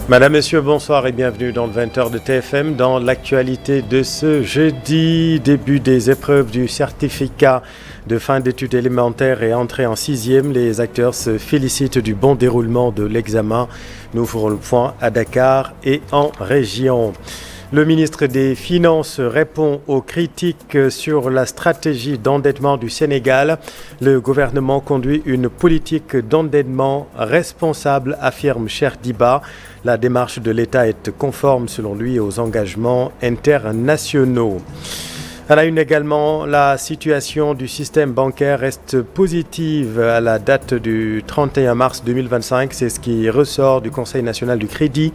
Madame, Messieurs, bonsoir et bienvenue dans le 20h de TFM. Dans l'actualité de ce jeudi, début des épreuves du certificat de fin d'études élémentaires et entrée en 6e, les acteurs se félicitent du bon déroulement de l'examen. Nous ferons le point à Dakar et en région. Le ministre des Finances répond aux critiques sur la stratégie d'endettement du Sénégal. Le gouvernement conduit une politique d'endettement responsable, affirme Cheikh Diba. La démarche de l'État est conforme, selon lui, aux engagements internationaux. À la une également, la situation du système bancaire reste positive à la date du 31 mars 2025. C'est ce qui ressort du Conseil national du crédit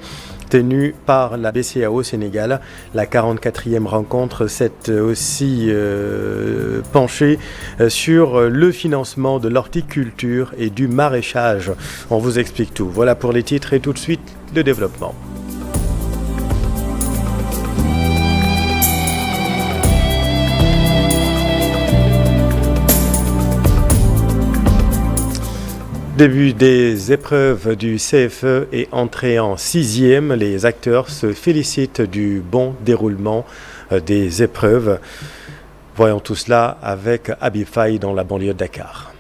tenu par la BCEAO au Sénégal. La 44e rencontre s'est aussi penchée sur le financement de l'horticulture et du maraîchage. On vous explique tout. Voilà pour les titres et tout de suite le développement. Début des épreuves du CFE et entrée en 6e, les acteurs se félicitent du bon déroulement des épreuves. Voyons tout cela avec Habib Faye dans la banlieue de Dakar.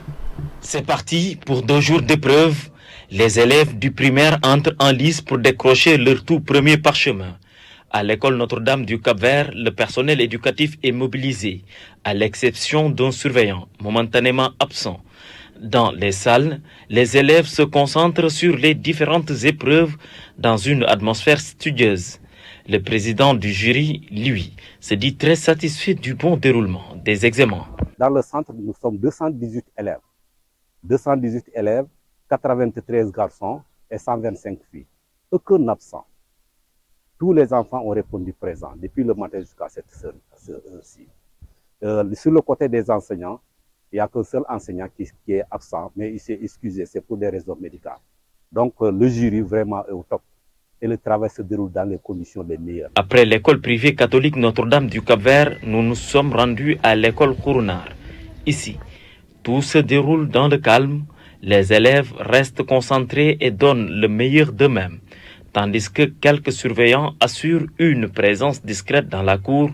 C'est parti pour 2 jours d'épreuve. Les élèves du primaire entrent en lice pour décrocher leur tout premier parchemin. À l'école Notre-Dame du Cap-Vert, le personnel éducatif est mobilisé, à l'exception d'un surveillant momentanément absent. Dans les salles, les élèves se concentrent sur les différentes épreuves dans une atmosphère studieuse. Le président du jury, lui, se dit très satisfait du bon déroulement des examens. Dans le centre, nous sommes 218 élèves. 218 élèves, 93 garçons et 125 filles. Aucun absent. Tous les enfants ont répondu présent depuis le matin jusqu'à cette heure-ci. Sur le côté des enseignants, il n'y a qu'un seul enseignant qui est absent, mais il s'est excusé, c'est pour des raisons médicales. Donc le jury vraiment est au top et le travail se déroule dans les conditions les meilleures. Après l'école privée catholique Notre-Dame du Cap-Vert, nous nous sommes rendus à l'école Kourounar. Ici, tout se déroule dans le calme, les élèves restent concentrés et donnent le meilleur d'eux-mêmes, tandis que quelques surveillants assurent une présence discrète dans la cour.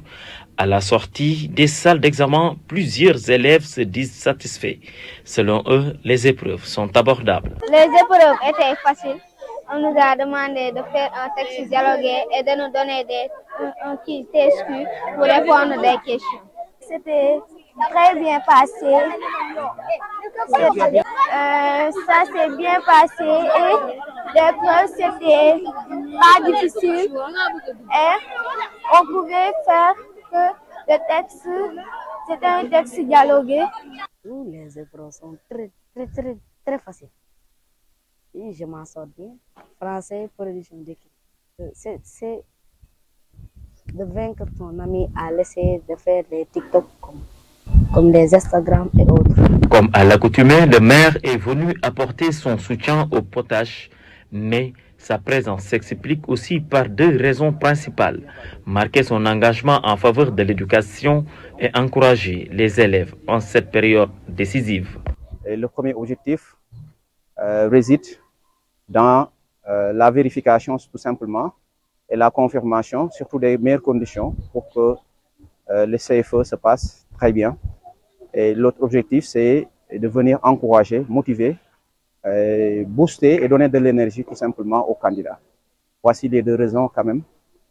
À la sortie des salles d'examen, plusieurs élèves se disent satisfaits. Selon eux, les épreuves sont abordables. Les épreuves étaient faciles. On nous a demandé de faire un texte dialogué et de nous donner un petit TSQ pour répondre des questions. C'était très bien passé. Ça s'est bien passé et l'épreuve c'était pas difficile et on pouvait faire que le texte, c'était un texte dialogué. Tous les épreuves sont très faciles. Et je m'en sors bien. Français, production d'équipe. C'est de vaincre ton ami à laisser de faire des TikTok comme des Instagram et autres. Comme à l'accoutumée, le maire est venu apporter son soutien au potache, mais sa présence s'explique aussi par 2 raisons principales. Marquer son engagement en faveur de l'éducation et encourager les élèves en cette période décisive. Et le premier objectif réside dans la vérification tout simplement et la confirmation, surtout des meilleures conditions pour que le CFE se passe très bien. Et l'autre objectif, c'est de venir encourager, motiver, booster et donner de l'énergie tout simplement aux candidats. Voici les 2 raisons quand même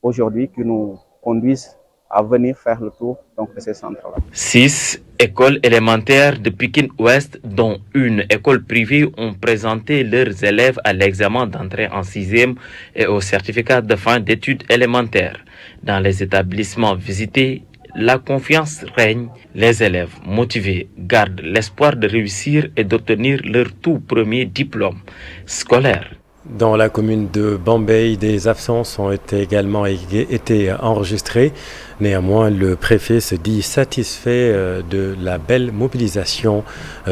aujourd'hui qui nous conduisent à venir faire le tour de ces centres-là. 6 écoles élémentaires de Pikine Ouest, dont une école privée, ont présenté leurs élèves à l'examen d'entrée en 6e et au certificat de fin d'études élémentaires. Dans les établissements visités, la confiance règne. Les élèves motivés gardent l'espoir de réussir et d'obtenir leur tout premier diplôme scolaire. Dans la commune de Bambey, des absences ont également été enregistrées. Néanmoins, le préfet se dit satisfait de la belle mobilisation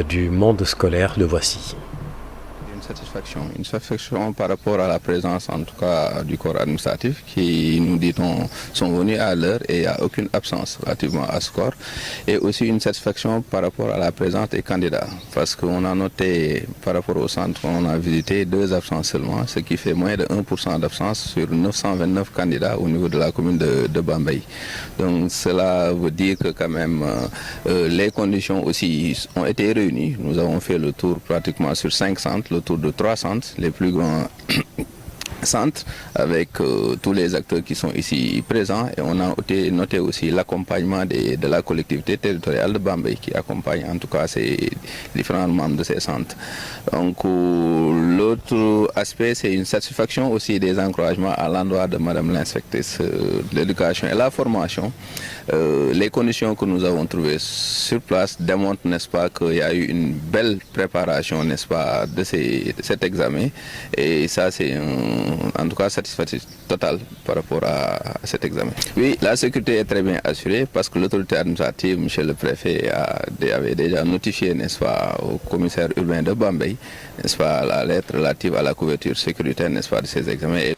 du monde scolaire. Le voici. Une une satisfaction par rapport à la présence en tout cas du corps administratif qui, nous dit-on, sont venus à l'heure et il n'y a aucune absence relativement à ce corps. Et aussi une satisfaction par rapport à la présence des candidats parce qu'on a noté par rapport au centre qu'on a visité 2 absences seulement, ce qui fait moins de 1% d'absence sur 929 candidats au niveau de la commune de Bambey. Donc cela veut dire que quand même les conditions aussi ont été réunies. Nous avons fait le tour pratiquement sur 5 centres, le tour de 3 centres, les plus grands centres avec tous les acteurs qui sont ici présents et on a noté aussi l'accompagnement de la collectivité territoriale de Bambey qui accompagne en tout cas ces différents membres de ces centres. Donc l'autre aspect c'est une satisfaction aussi des encouragements à l'endroit de Madame l'inspectrice de l'éducation et la formation. Les conditions que nous avons trouvées sur place démontrent, n'est-ce pas, qu'il y a eu une belle préparation, n'est-ce pas, de cet examen et ça c'est en tout cas satisfaction totale par rapport à cet examen. Oui, la sécurité est très bien assurée parce que l'autorité administrative, monsieur le préfet, avait déjà notifié, n'est-ce pas, au commissaire urbain de Bambey, n'est-ce pas, la lettre relative à la couverture sécuritaire, n'est-ce pas, de ces examens.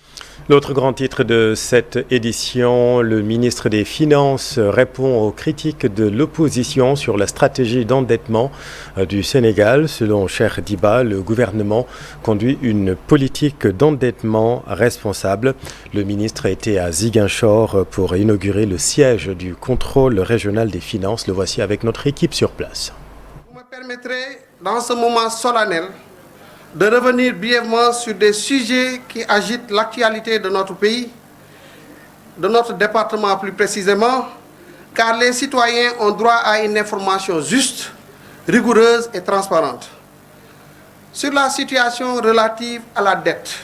L'autre grand titre de cette édition, le ministre des Finances répond aux critiques de l'opposition sur la stratégie d'endettement du Sénégal. Selon Cheikh Diba, le gouvernement conduit une politique d'endettement responsable. Le ministre a été à Ziguinchor pour inaugurer le siège du contrôle régional des finances. Le voici avec notre équipe sur place. Vous me permettrez, dans ce moment solennel, de revenir brièvement sur des sujets qui agitent l'actualité de notre pays, de notre département plus précisément, car les citoyens ont droit à une information juste, rigoureuse et transparente. Sur la situation relative à la dette,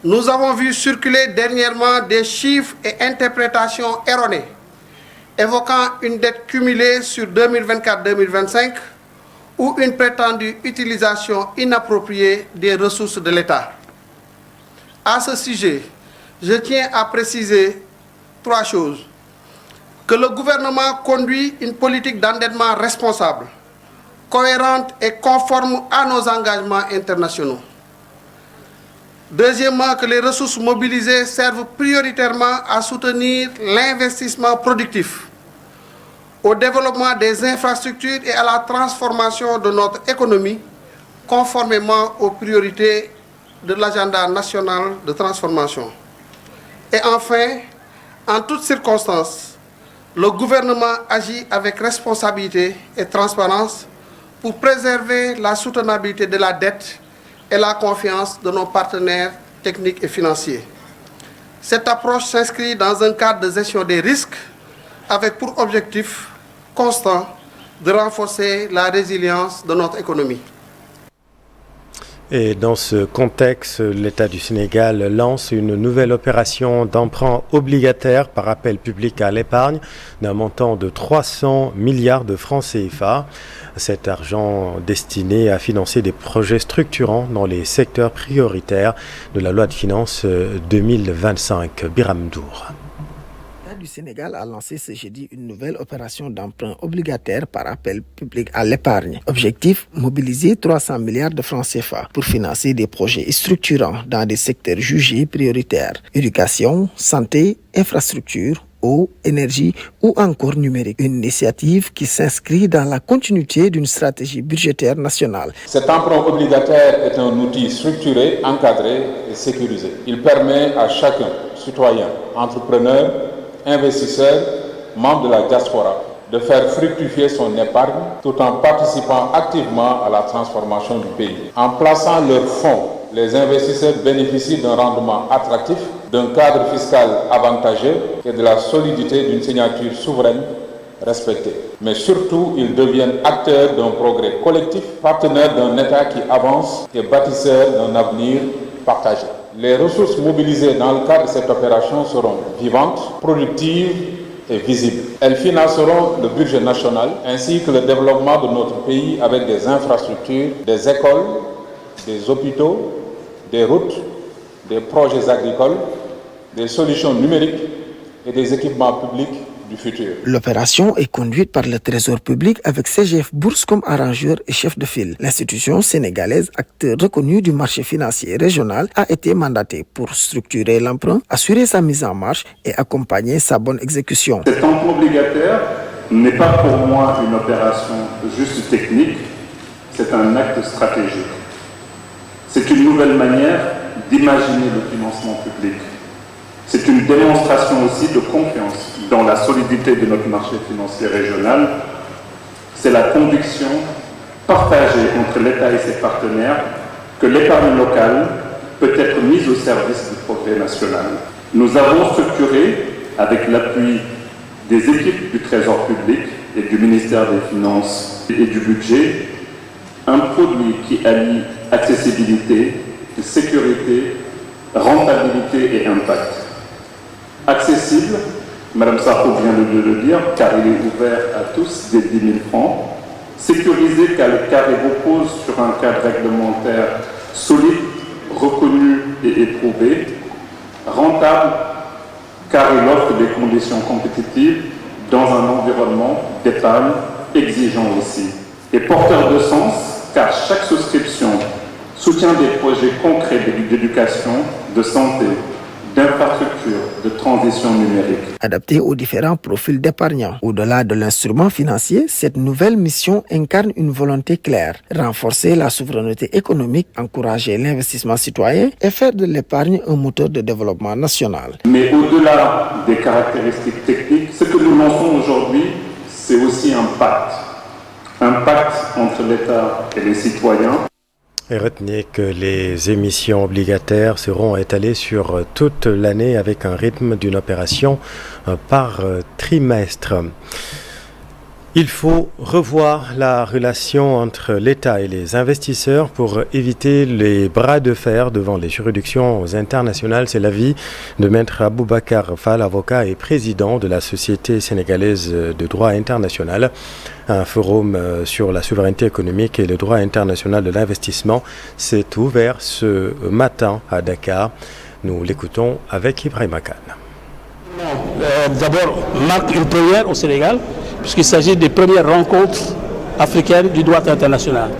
nous avons vu circuler dernièrement des chiffres et interprétations erronées, évoquant une dette cumulée sur 2024-2025, ou une prétendue utilisation inappropriée des ressources de l'État. À ce sujet, je tiens à préciser 3 choses. Que le gouvernement conduit une politique d'endettement responsable, cohérente et conforme à nos engagements internationaux. Deuxièmement, que les ressources mobilisées servent prioritairement à soutenir l'investissement productif, au développement des infrastructures et à la transformation de notre économie, conformément aux priorités de l'agenda national de transformation. Et enfin, en toutes circonstances, le gouvernement agit avec responsabilité et transparence pour préserver la soutenabilité de la dette et la confiance de nos partenaires techniques et financiers. Cette approche s'inscrit dans un cadre de gestion des risques avec pour objectif constant de renforcer la résilience de notre économie. Et dans ce contexte, l'État du Sénégal lance une nouvelle opération d'emprunt obligataire par appel public à l'épargne d'un montant de 300 milliards de francs CFA. Cet argent destiné à financer des projets structurants dans les secteurs prioritaires de la loi de finances 2025. Biram Dour. Du Sénégal a lancé ce jeudi une nouvelle opération d'emprunt obligataire par appel public à l'épargne. Objectif, mobiliser 300 milliards de francs CFA pour financer des projets structurants dans des secteurs jugés prioritaires. Éducation, santé, infrastructure, eau, énergie ou encore numérique. Une initiative qui s'inscrit dans la continuité d'une stratégie budgétaire nationale. Cet emprunt obligataire est un outil structuré, encadré et sécurisé. Il permet à chacun, citoyen, entrepreneur, investisseurs, membres de la diaspora, de faire fructifier son épargne tout en participant activement à la transformation du pays. En plaçant leurs fonds, les investisseurs bénéficient d'un rendement attractif, d'un cadre fiscal avantageux et de la solidité d'une signature souveraine respectée. Mais surtout, ils deviennent acteurs d'un progrès collectif, partenaires d'un État qui avance et bâtisseurs d'un avenir partagé. Les ressources mobilisées dans le cadre de cette opération seront vivantes, productives et visibles. Elles financeront le budget national ainsi que le développement de notre pays avec des infrastructures, des écoles, des hôpitaux, des routes, des projets agricoles, des solutions numériques et des équipements publics du futur. L'opération est conduite par le Trésor public avec CGF Bourse comme arrangeur et chef de file. L'institution sénégalaise, acteur reconnu du marché financier régional, a été mandatée pour structurer l'emprunt, assurer sa mise en marche et accompagner sa bonne exécution. Cet emprunt obligataire n'est pas pour moi une opération juste technique, c'est un acte stratégique. C'est une nouvelle manière d'imaginer le financement public. C'est une démonstration aussi de confiance dans la solidité de notre marché financier régional. C'est la conviction partagée entre l'État et ses partenaires que l'épargne locale peut être mise au service du progrès national. Nous avons structuré, avec l'appui des équipes du Trésor public et du ministère des Finances et du Budget, un produit qui allie accessibilité, sécurité, rentabilité et impact. Accessible, Mme Sarko vient de le dire, car il est ouvert à tous dès 10 000 francs. Sécurisé, car il repose sur un cadre réglementaire solide, reconnu et éprouvé. Rentable, car il offre des conditions compétitives dans un environnement d'épargne exigeant aussi. Et porteur de sens, car chaque souscription soutient des projets concrets d'éducation, de santé, d'infrastructures, de transition numérique. Adaptée aux différents profils d'épargnants. Au-delà de l'instrument financier, cette nouvelle mission incarne une volonté claire: renforcer la souveraineté économique, encourager l'investissement citoyen et faire de l'épargne un moteur de développement national. Mais au-delà des caractéristiques techniques, ce que nous lançons aujourd'hui, c'est aussi un pacte. Un pacte entre l'État et les citoyens. Et retenez que les émissions obligataires seront étalées sur toute l'année avec un rythme d'une opération par trimestre. Il faut revoir la relation entre l'État et les investisseurs pour éviter les bras de fer devant les juridictions internationales. C'est l'avis de Maître Aboubacar Fall, avocat et président de la Société sénégalaise de droit international. Un forum sur la souveraineté économique et le droit international de l'investissement s'est ouvert ce matin à Dakar. Nous l'écoutons avec Ibrahima Khan. D'abord, marque une première au Sénégal, puisqu'il s'agit des premières rencontres africaines du droit international.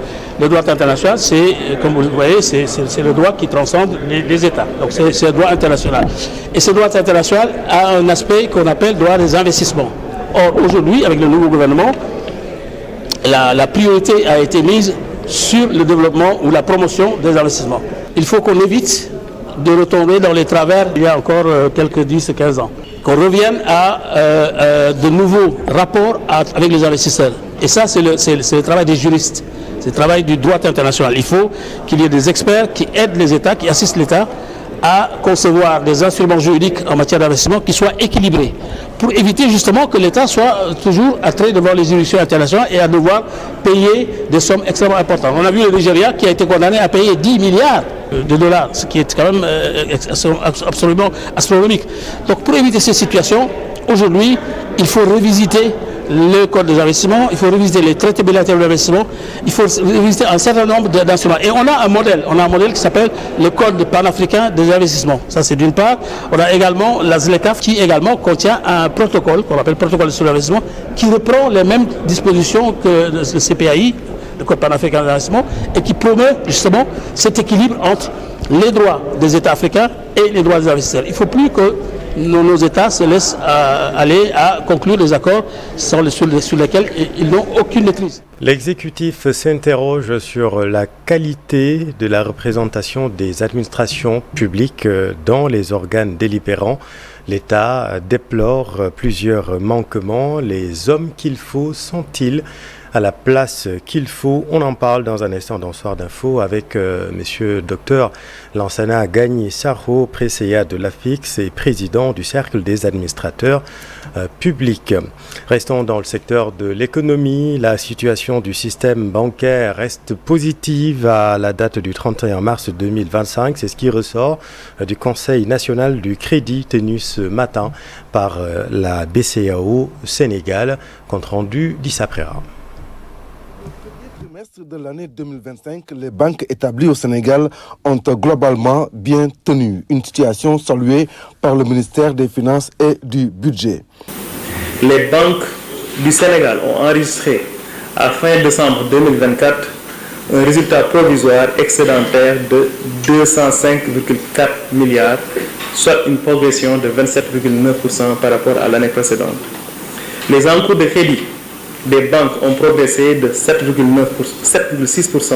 Le droit international, c'est, comme vous le voyez, c'est le droit qui transcende les États. Donc c'est le droit international. Et ce droit international a un aspect qu'on appelle droit des investissements. Or, aujourd'hui, avec le nouveau gouvernement, la priorité a été mise sur le développement ou la promotion des investissements. Il faut qu'on évite de retomber dans les travers il y a encore quelques 10-15 ans. Qu'on revienne à de nouveaux rapports avec les investisseurs. Et ça, c'est le travail des juristes. C'est le travail du droit international. Il faut qu'il y ait des experts qui aident les États, qui assistent l'État à concevoir des instruments juridiques en matière d'investissement qui soient équilibrés, pour éviter justement que l'État soit toujours attrait devant les juridictions internationales et à devoir payer des sommes extrêmement importantes. On a vu le Nigeria qui a été condamné à payer 10 milliards de dollars, ce qui est quand même absolument astronomique. Donc pour éviter ces situations, aujourd'hui, il faut revisiter le code des investissements, il faut revisiter les traités bilatéraux d'investissement, il faut revisiter un certain nombre d'instruments. Et on a un modèle qui s'appelle le code panafricain des investissements. Ça, c'est d'une part. On a également la ZLECAf qui également contient un protocole qu'on appelle protocole sur l'investissement qui reprend les mêmes dispositions que le CPAI, le code panafricain des investissements, et qui promeut justement cet équilibre entre les droits des États africains et les droits des investisseurs. Il ne faut plus que nos États se laissent aller à conclure des accords sur lesquels ils n'ont aucune maîtrise. L'exécutif s'interroge sur la qualité de la représentation des administrations publiques dans les organes délibérants. L'État déplore plusieurs manquements. Les hommes qu'il faut sont-ils à la place qu'il faut? On en parle dans un instant dans Soir d'Info avec monsieur Dr Lansana Gagny Sarro, préséat de l'AFIX et président du Cercle des administrateurs publics. Restons dans le secteur de l'économie. La situation du système bancaire reste positive à la date du 31 mars 2025. C'est ce qui ressort du Conseil national du crédit tenu ce matin par la BCEAO Sénégal. Compte rendu d'Issa Préra. De l'année 2025, les banques établies au Sénégal ont globalement bien tenu. Une situation saluée par le ministère des Finances et du Budget. Les banques du Sénégal ont enregistré à fin décembre 2024 un résultat provisoire excédentaire de 205,4 milliards, soit une progression de 27,9% par rapport à l'année précédente. Les encours de crédit des banques ont progressé de 7,6%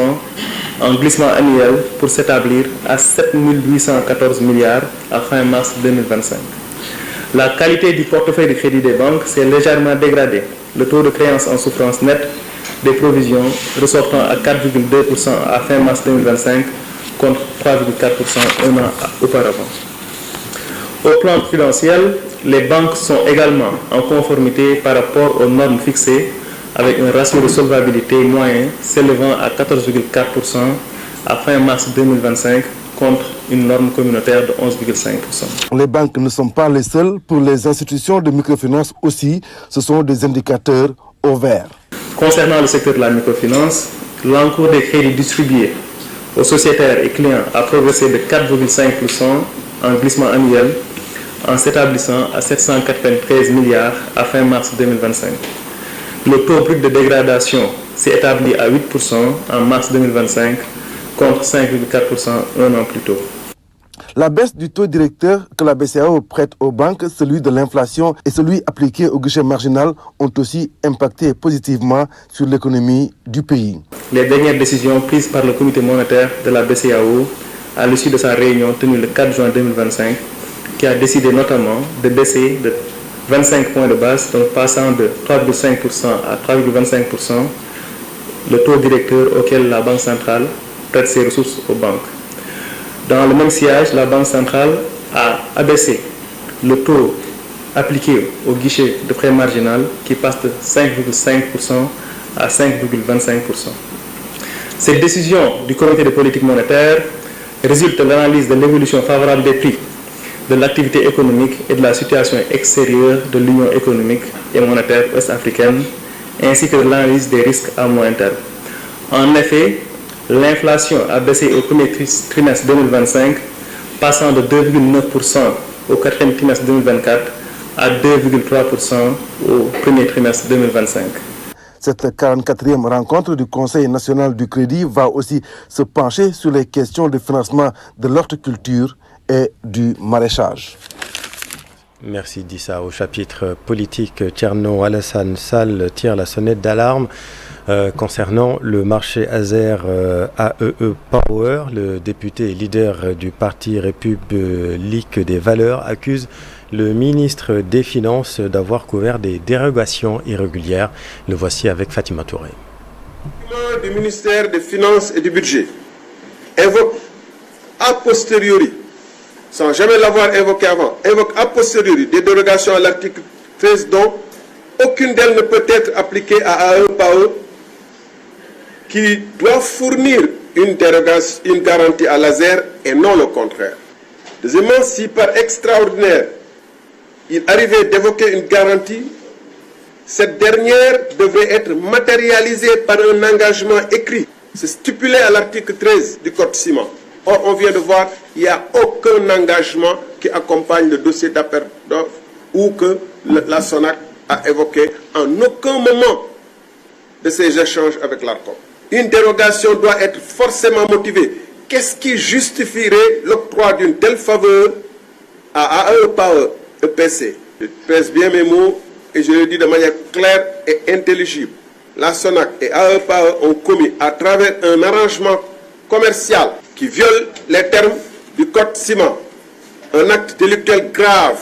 en glissement annuel pour s'établir à 7 814 milliards à fin mars 2025. La qualité du portefeuille de crédit des banques s'est légèrement dégradée. Le taux de créance en souffrance nette des provisions ressortant à 4,2% à fin mars 2025 contre 3,4% un an auparavant. Au plan prudentiel, les banques sont également en conformité par rapport aux normes fixées avec un ratio de solvabilité moyen s'élevant à 14,4% à fin mars 2025 contre une norme communautaire de 11,5%. Les banques ne sont pas les seules. Pour les institutions de microfinance aussi, ce sont des indicateurs au vert. Concernant le secteur de la microfinance, l'encours des crédits distribués aux sociétaires et clients a progressé de 4,5% en glissement annuel en s'établissant à 793 milliards à fin mars 2025. Le taux brut de dégradation s'est établi à 8% en mars 2025 contre 5,4% un an plus tôt. La baisse du taux directeur que la BCEAO prête aux banques, celui de l'inflation et celui appliqué au guichet marginal ont aussi impacté positivement sur l'économie du pays. Les dernières décisions prises par le comité monétaire de la BCEAO à l'issue de sa réunion tenue le 4 juin 2025, qui a décidé notamment de baisser de 25 points de base, donc passant de 3,5% à 3,25%, le taux directeur auquel la Banque centrale prête ses ressources aux banques. Dans le même sillage, la Banque centrale a abaissé le taux appliqué au guichet de prêt marginal qui passe de 5,5% à 5,25%. Cette décision du comité de politique monétaire résulte de l'analyse de l'évolution favorable des prix, de l'activité économique et de la situation extérieure de l'Union économique et monétaire ouest-africaine, ainsi que de l'analyse des risques à moyen terme. En effet, l'inflation a baissé au premier trimestre 2025, passant de 2,9% au quatrième trimestre 2024 à 2,3% au premier trimestre 2025. Cette 44e rencontre du Conseil national du crédit va aussi se pencher sur les questions de financement de l'horticulture et du maraîchage. Merci Dissa. Au chapitre politique, Thierno Alassane Sall tire la sonnette d'alarme concernant le marché Azer AEE Power. Le député et leader du parti République des Valeurs accuse le ministre des Finances d'avoir couvert des dérogations irrégulières. Le voici avec Fatima Touré. Le ministère des Finances et du Budget évoque a posteriori, sans jamais l'avoir évoqué avant, évoque a posteriori des dérogations à l'article 13 dont aucune d'elles ne peut être appliquée à AEE Power qui doit fournir une garantie à l'Azer et non le contraire. Deuxièmement, si par extraordinaire il arrivait d'évoquer une garantie, cette dernière devrait être matérialisée par un engagement écrit. C'est stipulé à l'article 13 du Code ciment. Or, on vient de voir, il n'y a aucun engagement qui accompagne le dossier d'appel d'offres ou que la SONAC a évoqué en aucun moment de ces échanges avec l'ARCOM. Une dérogation doit être forcément motivée. Qu'est-ce qui justifierait l'octroi d'une telle faveur à AEE Power EPC? Je pèse bien mes mots et je le dis de manière claire et intelligible. La SONAC et AEE Power ont commis à travers un arrangement commercial qui viole les termes du Code ciment un acte délictuel grave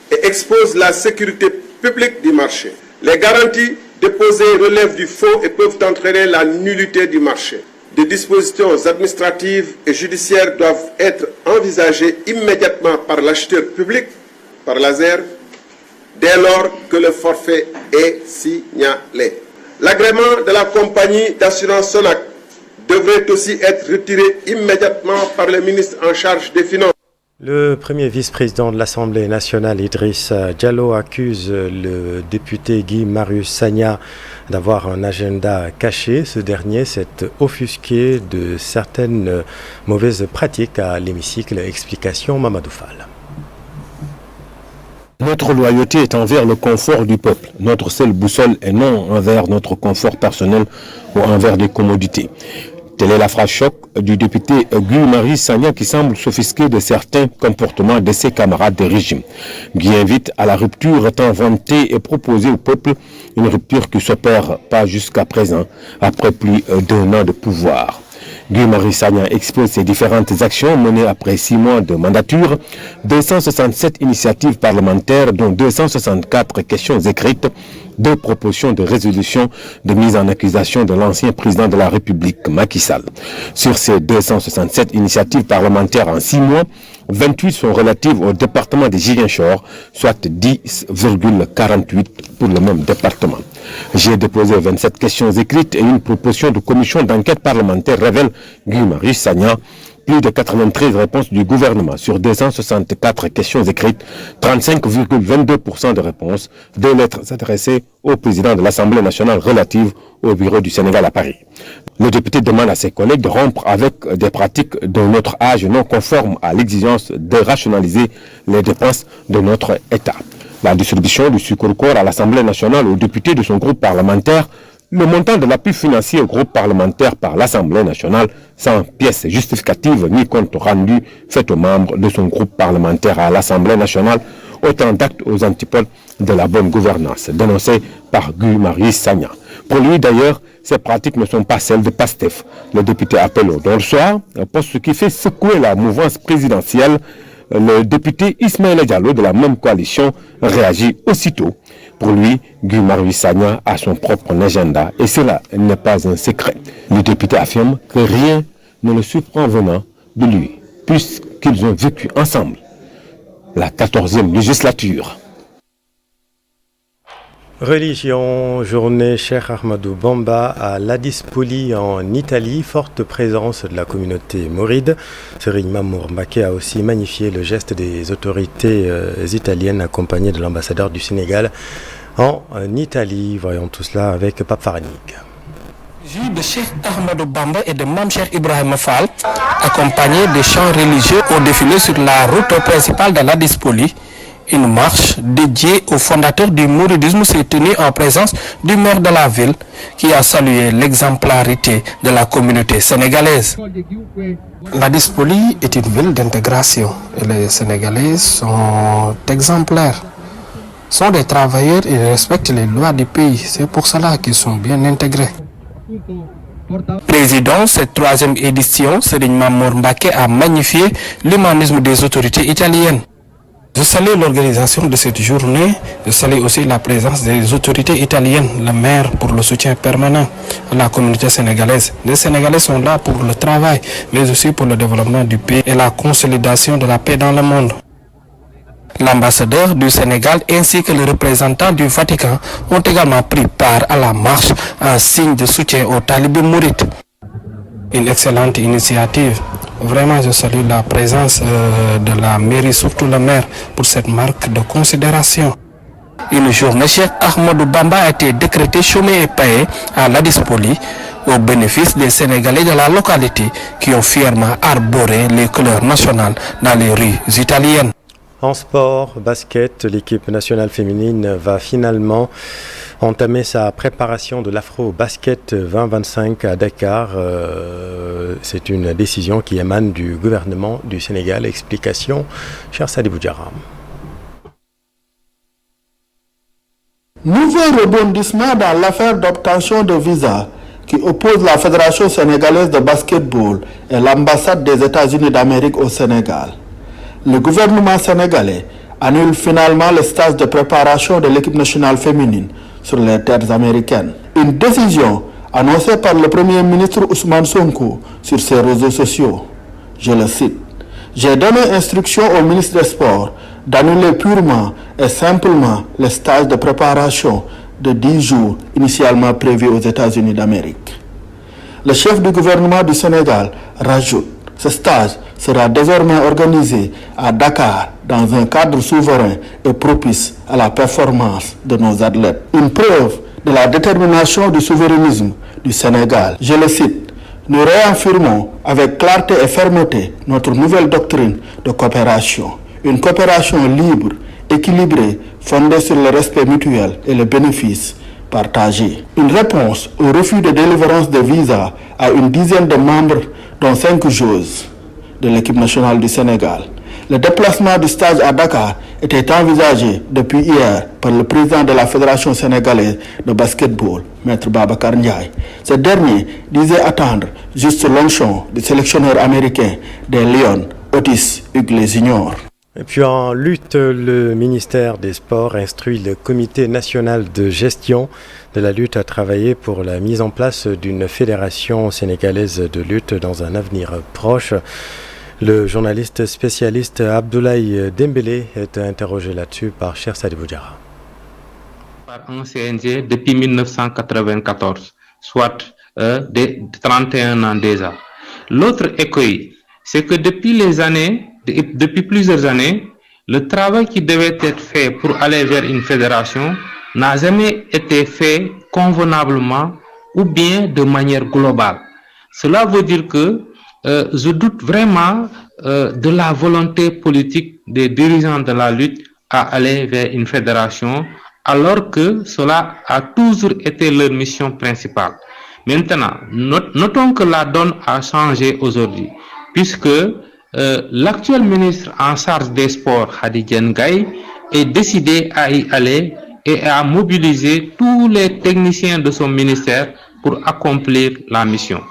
et expose la sécurité publique du marché. Les garanties déposées relèvent du faux et peuvent entraîner la nullité du marché. Des dispositions administratives et judiciaires doivent être envisagées immédiatement par l'acheteur public, par l'Azer, dès lors que le forfait est signalé. L'agrément de la compagnie d'assurance SONAC devrait aussi être retiré immédiatement par le ministre en charge des Finances. Le premier vice-président de l'Assemblée nationale, Idrissa Diallo, accuse le député Guy Marius Sagna d'avoir un agenda caché. Ce dernier s'est offusqué de certaines mauvaises pratiques à l'hémicycle. Explication Mamadou Fall. Notre loyauté est envers le confort du peuple. Notre seule boussole est non envers notre confort personnel ou envers des commodités. Telle est la phrase choc du député Guy-Marie Sagna qui semble s'offusquer de certains comportements de ses camarades de régime. Guy invite à la rupture tant vantée et proposée au peuple, une rupture qui s'opère pas jusqu'à présent, après plus d'1 an de pouvoir. Guy-Marie Sagna expose ses différentes actions menées après 6 mois de mandature, 267 initiatives parlementaires dont 264 questions écrites, 2 propositions de résolution de mise en accusation de l'ancien président de la République, Macky Sall. Sur ces 267 initiatives parlementaires en 6 mois, 28 sont relatives au département de Ziguinchor, soit 10,48 pour le même département. J'ai déposé 27 questions écrites et une proposition de commission d'enquête parlementaire, révèle Guy-Marie Sagna. Plus de 93 réponses du gouvernement sur 264 questions écrites, 35,22% de réponses, 2 lettres adressées au président de l'Assemblée nationale relative au bureau du Sénégal à Paris. Le député demande à ses collègues de rompre avec des pratiques de notre âge non conformes à l'exigence de rationaliser les dépenses de notre État. La distribution du sucre-corps à l'Assemblée nationale aux députés de son groupe parlementaire, le montant de l'appui financier au groupe parlementaire par l'Assemblée nationale sans pièce justificative ni compte rendu fait aux membres de son groupe parlementaire à l'Assemblée nationale, autant d'actes aux antipodes de la bonne gouvernance, dénoncé par Guy-Marie Sagna. Pour lui d'ailleurs, ces pratiques ne sont pas celles de PASTEF. Le député appelle au don le soir, poste qui fait secouer la mouvance présidentielle. Le député Ismaël Diallo de la même coalition réagit aussitôt. Pour lui, Guy-Marie Sagna a son propre agenda et cela n'est pas un secret. Le député affirme que rien ne le surprend venant de lui, puisqu'ils ont vécu ensemble la 14e législature. Religion, journée Cheikh Ahmadou Bamba à Ladispoli en Italie, forte présence de la communauté mouride. Serigne Mamour Mbacké a aussi magnifié le geste des autorités italiennes accompagnées de l'ambassadeur du Sénégal en Italie. Voyons tout cela avec Pape Faranig. De Cheikh Ahmadou Bamba et de Mame Cheikh Ibrahima Fall, accompagnés des chants religieux au défilé sur la route principale de Ladispoli. Une marche dédiée au fondateur du mouridisme s'est tenue en présence du maire de la ville qui a salué l'exemplarité de la communauté sénégalaise. Ladispoli est une ville d'intégration et les Sénégalais sont exemplaires. Sont des travailleurs et respectent les lois du pays. C'est pour cela qu'ils sont bien intégrés. Président cette 3e édition, Serigne Mamour Mbacké a magnifié l'humanisme des autorités italiennes. Je salue l'organisation de cette journée, je salue aussi la présence des autorités italiennes, le maire pour le soutien permanent à la communauté sénégalaise. Les Sénégalais sont là pour le travail, mais aussi pour le développement du pays et la consolidation de la paix dans le monde. L'ambassadeur du Sénégal ainsi que le représentant du Vatican ont également pris part à la marche en signe de soutien aux talibés mourides. Une excellente initiative. Vraiment, je salue la présence de la mairie, surtout le maire, pour cette marque de considération. Une journée Cheikh Ahmadou Bamba a été décrétée chômée et payée à Ladispoli au bénéfice des Sénégalais de la localité qui ont fièrement arboré les couleurs nationales dans les rues italiennes. En sport, basket, l'équipe nationale féminine va finalement entamer sa préparation de l'Afro-Basket 2025 à Dakar. C'est une décision qui émane du gouvernement du Sénégal. Explication, cher Sadibou Diarra. Nouveau rebondissement dans l'affaire d'obtention de visa qui oppose la Fédération sénégalaise de basketball et l'ambassade des États-Unis d'Amérique au Sénégal. Le gouvernement sénégalais annule finalement le stage de préparation de l'équipe nationale féminine sur les terres américaines. Une décision annoncée par le Premier ministre Ousmane Sonko sur ses réseaux sociaux. Je le cite. « J'ai donné instruction au ministre des Sports d'annuler purement et simplement le stage de préparation de 10 jours initialement prévu aux États-Unis d'Amérique. » Le chef du gouvernement du Sénégal rajoute: ce stage sera désormais organisé à Dakar dans un cadre souverain et propice à la performance de nos athlètes. Une preuve de la détermination du souverainisme du Sénégal. Je le cite. Nous réaffirmons avec clarté et fermeté notre nouvelle doctrine de coopération. Une coopération libre, équilibré, fondé sur le respect mutuel et le bénéfice partagé. Une réponse au refus de délivrance de visa à une dizaine de membres, dont 5 joueuses de l'équipe nationale du Sénégal. Le déplacement du stage à Dakar était envisagé depuis hier par le président de la Fédération sénégalaise de basketball, Maître Babacar Ndiaye. Ce dernier disait attendre juste l'onction du sélectionneur américain des Lions, Otis Ugley Jr. Et puis en lutte, le ministère des Sports instruit le comité national de gestion de la lutte à travailler pour la mise en place d'une fédération sénégalaise de lutte dans un avenir proche. Le journaliste spécialiste Abdoulaye Dembélé est interrogé là-dessus par Cheikh Sadibou Diarra. Par un CNG depuis 1994, soit de 31 ans déjà. L'autre écueil, c'est que depuis plusieurs années, le travail qui devait être fait pour aller vers une fédération n'a jamais été fait convenablement ou bien de manière globale. Cela veut dire que je doute vraiment de la volonté politique des dirigeants de la lutte à aller vers une fédération, alors que cela a toujours été leur mission principale. Maintenant, notons que la donne a changé aujourd'hui, puisque l'actuel ministre en charge des sports, Hadi Diène-Gaye, est décidé à y aller et à mobiliser tous les techniciens de son ministère pour accomplir la mission.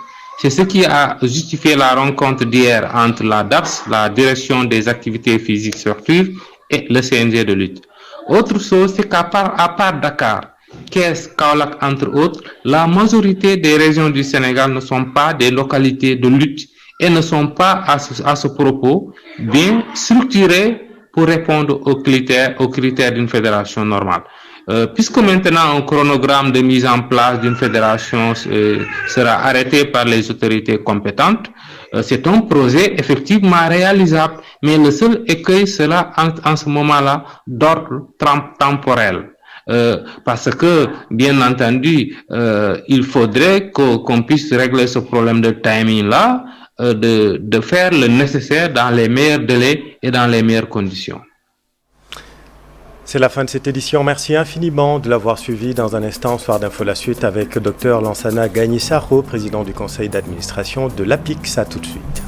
C'est ce qui a justifié la rencontre d'hier entre la DAPS, la Direction des activités physiques sportives, et le CNG de lutte. Autre chose, c'est qu'à part Dakar, Thiès, Kaolack, entre autres, la majorité des régions du Sénégal ne sont pas des localités de lutte et ne sont pas à ce propos bien structurées pour répondre aux critères d'une fédération normale. Puisque maintenant un chronogramme de mise en place d'une fédération sera arrêté par les autorités compétentes, c'est un projet effectivement réalisable, mais le seul écueil sera en ce moment-là d'ordre temporel. Parce que, bien entendu, il faudrait qu'on puisse régler ce problème de timing-là, de faire le nécessaire dans les meilleurs délais et dans les meilleures conditions. C'est la fin de cette édition. Merci infiniment de l'avoir suivi. Dans un instant, Soir d'Info, la suite avec Dr Lansana Gagny-Sakho, président du conseil d'administration de l'APIX. À tout de suite.